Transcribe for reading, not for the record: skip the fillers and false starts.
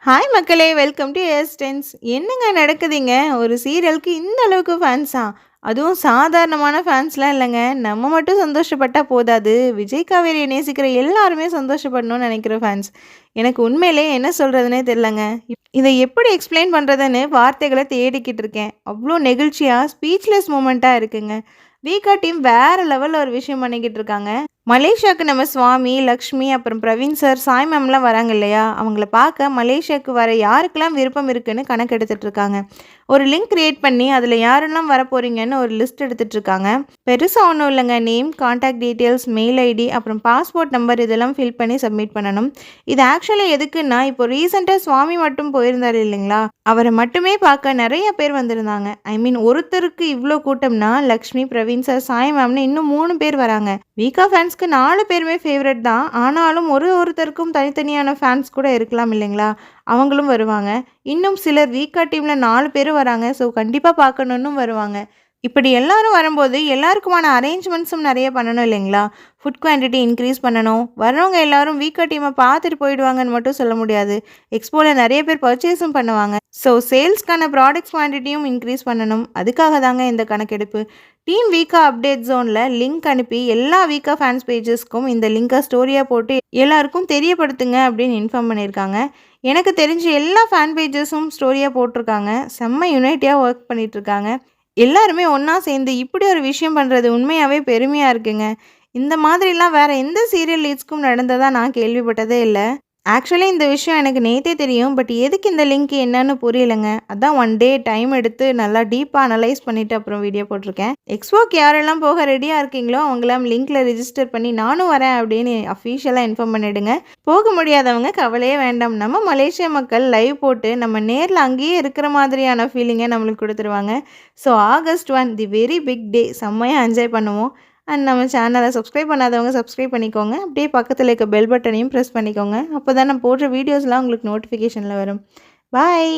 Hi மக்களே! Welcome to எஸ்டென்ஸ். என்னங்க நடக்குதுங்க? ஒரு சீரியலுக்கு இந்த அளவுக்கு ஃபேன்ஸா? அதுவும் சாதாரணமான ஃபேன்ஸ்லாம் இல்லங்க. நம்ம மட்டும் சந்தோஷப்பட்டா போதாது. விஜய் காவேரியை நேசிக்கிற எல்லாருமே சந்தோஷப்படணும்னு நெனைக்கிற ஃபேன்ஸ். எனக்கு உண்மையிலேயே என்ன சொல்றதுன்னே தெரியலங்க. இத எப்படி எக்ஸ்ப்ளைன் பண்றதுன்னு வார்த்தைகள தேடிக்கிட்டு இருக்கேன். அவ்ளோ நெகிழ்ச்சியா, ஸ்பீச்லெஸ் மொமெண்ட்டா இருக்குங்க. வீக்கா டீம் வேற லெவல்ல ஒரு விஷயம் பண்ணிக்கிட்டு இருக்காங்க. மலேசியாவுக்கு நம்ம சுவாமி, லக்ஷ்மி, அப்புறம் பிரவீன் சார், சாய் மேம்லாம் வராங்க இல்லையா? அவங்கள பார்க்க மலேசியாவுக்கு வர யாருக்கெல்லாம் விருப்பம் இருக்குன்னு கணக்கெடுத்துட்டு இருக்காங்க. ஒரு லிங்க் கிரியேட் பண்ணி அதில யாரெல்லாம் வரப்போறீங்கன்னு ஒரு லிஸ்ட் எடுத்துட்டு இருக்காங்க. பெருசா ஒண்ணும் இல்லங்க. Name, contact details, mail ID, அப்புறம் பாஸ்போர்ட் நம்பர் இதெல்லாம் ஃபில் பண்ணி சப்மிட் பண்ணணும். இது ஆக்சுவலி எதுக்குன்னா, இப்போ ரீசென்ட்டா சுவாமி மட்டும் போயிருந்தாரு இல்லைங்களா? அவர மட்டுமே பார்க்க நெறைய பேர் வந்திருந்தாங்க. ஐ மீன் ஒருத்தருக்கு இவ்ளோ கூட்டம்னா, லக்ஷ்மி, பிரவீன் சார், சாய் மேம்னு இன்னும் 3 பேர் வராங்க. வீக்கா ஃபேன்ஸ்க்கு 4 பேருமே ஃபேவரட் தான். ஆனாலும் ஒருத்தருக்கும் தனித்தனியான ஃபேன்ஸ் கூட இருக்கலாம் இல்லைங்களா? அவங்களும் வருவாங்க. இன்னும் சிலர் வீக்கா டீம்ல 4 பேரும் வராங்க. ஸோ கண்டிப்பா பார்க்கணுன்னும் வருவாங்க. இப்படி எல்லாரும் வரும்போது எல்லாருக்குமான அரேஞ்ச்மெண்ட்ஸும் நெறைய பண்ணணும் இல்லைங்களா? ஃபுட் குவான்டிட்டி இன்க்ரீஸ் பண்ணணும். வர்றவங்க எல்லாரும் வீக்கா டீம பார்த்துட்டு போயிடுவாங்கன்னு மட்டும் சொல்ல முடியாது. எக்ஸ்போல நெறைய பேர் பர்ச்சேஸும் பண்ணுவாங்க. ஸோ சேல்ஸ்க்கான ப்ராடக்ட்ஸ் குவான்டிட்டியும் இன்க்ரீஸ் பண்ணணும். அதுக்காக தாங்க இந்த கணக்கெடுப்பு. டீம் வீக்கா அப்டேட் ஜோன்ல லிங்க் அனுப்பி எல்லா வீக்கா ஃபேன்ஸ் பேஜஸ்க்கும் இந்த லிங்கை ஸ்டோரியா போட்டு எல்லாருக்கும் தெரியப்படுத்துங்க அப்படின்னு இன்ஃபார்ம் பண்ணியிருக்காங்க. எனக்கு தெரிஞ்சு எல்லா ஃபேன் பேஜஸும் ஸ்டோரியா போட்டிருக்காங்க. செம்ம யுனைட்டியா ஒர்க் பண்ணிட்டு இருக்காங்க. எல்லாருமே ஒண்ணா சேர்ந்து இப்படி ஒரு விஷயம் பண்றது உண்மையாவே பெருமையா இருக்குங்க. இந்த மாதிரிலாம் வேற எந்த சீரியல் லீட்ஸ்க்கும் நடந்ததா நான் கேள்விப்பட்டதே இல்ல. ஆக்சுவலி இந்த விஷயம் எனக்கு நேத்தே தெரியும். பட் எதுக்கு இந்த லிங்க் என்னன்னு புரியலங்க. அதான் ஒன் டே டைம் எடுத்து நல்லா டீப்பா அனலைஸ் பண்ணிட்டு அப்புறம் வீடியோ போட்டிருக்கேன். எக்ஸ்போக்கு யாரெல்லாம் போக ரெடியா இருக்கீங்களோ அவங்களாம் லிங்க்ல ரிஜிஸ்டர் பண்ணி நானும் வரேன் அப்படின்னு அஃபீஷியலா இன்ஃபார்ம் பண்ணிடுங்க. போக முடியாதவங்க கவலையே வேண்டாம். நம்ம மலேசியா மக்கள் லைவ் போட்டு நம்ம நேர்ல அங்கேயே இருக்கிற மாதிரியான ஃபீலிங்கை நம்மளுக்கு கொடுத்துருவாங்க. So August 1 the very big day செம்மையா என்ஜாய் பண்ணுவோம். அண்ட் நம்ம சேனலை சப்ஸ்கிரைப் பண்ணாதவங்க சப்ஸ்கிரைப் பண்ணிக்கோங்க. அப்படியே பக்கத்தில் இருக்க பெல் பட்டனையும் ப்ரெஸ் பண்ணிக்கோங்க. அப்போ தான் நான் போடுற வீடியோஸ்லாம் உங்களுக்கு நோட்டிஃபிகேஷனில் வரும். பாய்.